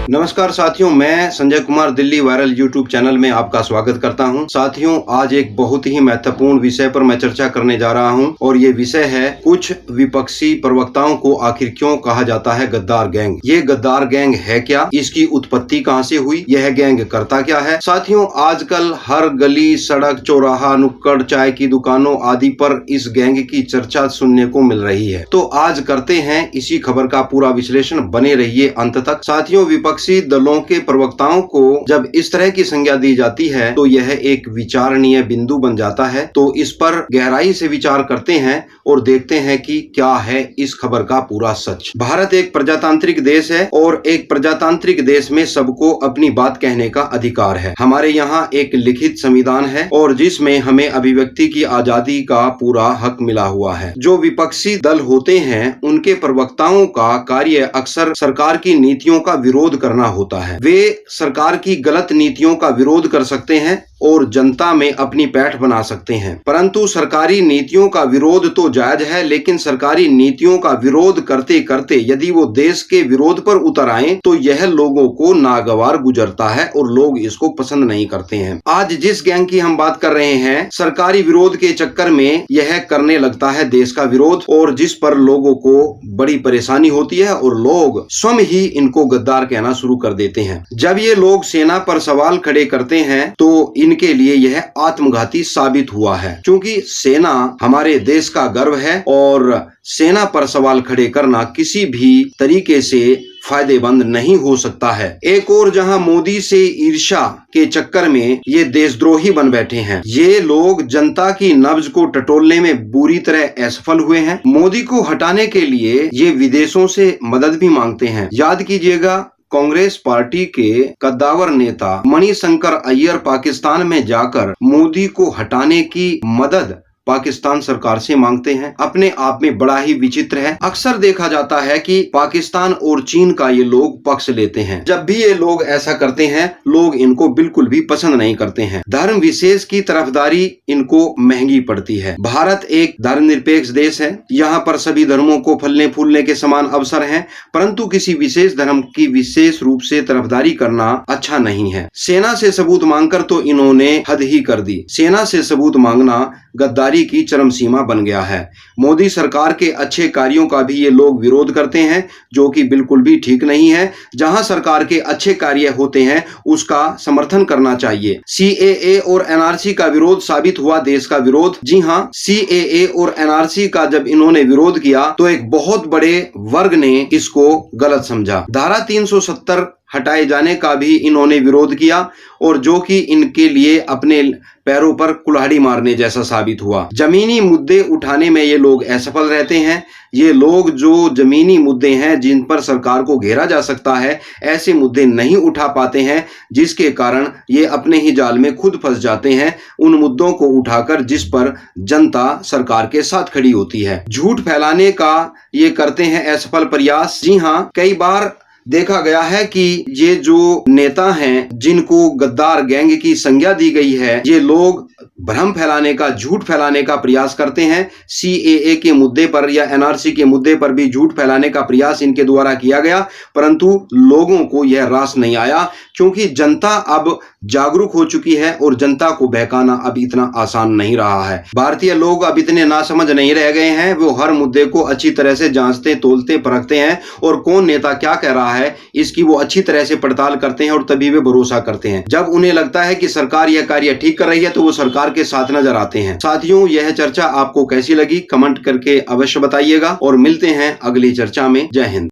नमस्कार साथियों, मैं Sanjay Kumar Delhi viral YouTube channel में आपका स्वागत करता हूं। साथियों, आज एक बहुत ही महत्वपूर्ण विषय पर मैं चर्चा करने जा रहा हूं और ये विषय है कुछ विपक्षी प्रवक्ताओं को आखिर क्यों कहा जाता है गद्दार गैंग। ये गद्दार गैंग है क्या, इसकी उत्पत्ति कहां से हुई, यह गैंग करता क्या है। साथियों, आजकल हर गली, सड़क, चौराहा, नुक्कड़, चाय की दुकानों आदि पर इस गैंग की चर्चा सुनने को मिल रही है। तो आज करते हैं इसी खबर का पूरा विश्लेषण, बने रहिए अंत तक। साथियों, विपक्षी दलों के प्रवक्ताओं को जब इस तरह की संज्ञा दी जाती है तो यह एक विचारणीय बिंदु बन जाता है। तो इस पर गहराई से विचार करते हैं और देखते हैं कि क्या है इस खबर का पूरा सच। भारत एक प्रजातांत्रिक देश है और एक प्रजातांत्रिक देश में सबको अपनी बात कहने का अधिकार है। हमारे यहाँ एक लिखित संविधान है और जिसमें हमें अभिव्यक्ति की आजादी का पूरा हक मिला हुआ है। जो विपक्षी दल होते हैं उनके प्रवक्ताओं का कार्य अक्सर सरकार की नीतियों का विरोध करना होता है। वे सरकार की गलत नीतियों का विरोध कर सकते हैं और जनता में अपनी पैठ बना सकते हैं, परंतु सरकारी नीतियों का विरोध तो जायज है, लेकिन सरकारी नीतियों का विरोध करते करते यदि वो देश के विरोध पर उतर आए तो यह लोगों को नागवार गुजरता है और लोग इसको पसंद नहीं करते हैं। आज जिस गैंग की हम बात कर रहे हैं, सरकारी विरोध के चक्कर में यह करने लगता है देश का विरोध, और जिस पर लोगों को बड़ी परेशानी होती है और लोग स्वयं ही इनको गद्दार कहना शुरू कर देते हैं। जब ये लोग सेना पर सवाल खड़े करते हैं तो इनके लिए यह आत्मघाती साबित हुआ है, क्योंकि सेना हमारे देश का गर्व है और सेना पर सवाल खड़े करना किसी भी तरीके से फायदेमंद नहीं हो सकता है। एक और जहां मोदी से ईर्ष्या के चक्कर में ये देशद्रोही बन बैठे हैं, ये लोग जनता की नब्ज को टटोलने में बुरी तरह असफल हुए हैं। मोदी को हटाने के लिए ये विदेशों से मदद भी मांगते हैं। याद कीजिएगा, कांग्रेस पार्टी के कद्दावर नेता मणिशंकर अय्यर पाकिस्तान में जाकर मोदी को हटाने की मदद पाकिस्तान सरकार से मांगते हैं। अपने आप में बड़ा ही विचित्र है। अक्सर देखा जाता है कि पाकिस्तान और चीन का ये लोग पक्ष लेते हैं। जब भी ये लोग ऐसा करते हैं, लोग इनको बिल्कुल भी पसंद नहीं करते हैं। धर्म विशेष की तरफदारी इनको महंगी पड़ती है। भारत एक धर्मनिरपेक्ष देश है, यहाँ पर सभी धर्मों को फलने फूलने के समान अवसर हैं, परंतु किसी विशेष धर्म की विशेष रूप से तरफदारी करना अच्छा नहीं है। सेना से सबूत मांगकर तो इन्होंने हद ही कर दी। सेना से सबूत मांगना गद्दारी की चरम सीमा बन गया है। मोदी सरकार के अच्छे कार्यों का भी ये लोग विरोध करते हैं, जो कि बिल्कुल भी ठीक नहीं है। जहां सरकार के अच्छे कार्य होते हैं उसका समर्थन करना चाहिए। सीएए और एनआरसी का विरोध साबित हुआ देश का विरोध। जी हां, सीएए और एनआरसी का जब इन्होंने विरोध किया तो एक बहुत बड़े वर्ग ने इसको गलत समझा। धारा 370 हटाए जाने का भी इन्होंने विरोध किया, और जो कि इनके लिए अपने पैरों पर कुल्हाड़ी मारने जैसा साबित हुआ। जमीनी मुद्दे उठाने में ये लोग असफल रहते हैं। ये लोग जो जमीनी मुद्दे हैं जिन पर सरकार को घेरा जा सकता है, ऐसे मुद्दे नहीं उठा पाते हैं, जिसके कारण ये अपने ही जाल में खुद फंस जाते हैं उन मुद्दों को उठाकर जिस पर जनता सरकार के साथ खड़ी होती है। झूठ फैलाने का ये करते हैं असफल प्रयास। जी हाँ, कई बार देखा गया है कि ये जो नेता हैं जिनको गद्दार गैंग की संज्ञा दी गई है, ये लोग भ्रम फैलाने का, झूठ फैलाने का प्रयास करते हैं। सीएए के मुद्दे पर या एनआरसी के मुद्दे पर भी झूठ फैलाने का प्रयास इनके द्वारा किया गया, परंतु लोगों को यह रास नहीं आया, क्योंकि जनता अब जागरूक हो चुकी है और जनता को बहकाना अब इतना आसान नहीं रहा है। भारतीय लोग अब इतने नासमझ नहीं रह गए हैं। वो हर मुद्दे को अच्छी तरह से जांचते, तोलते, परखते हैं और कौन नेता क्या कह रहा है इसकी वो अच्छी तरह से पड़ताल करते हैं और तभी वे भरोसा करते हैं। जब उन्हें लगता है कि सरकार यह कार्य ठीक कर रही है तो वो सरकार के साथ नजर आते हैं। साथियों, यह चर्चा आपको कैसी लगी कमेंट करके अवश्य बताइएगा और मिलते हैं अगली चर्चा में। जय हिंद।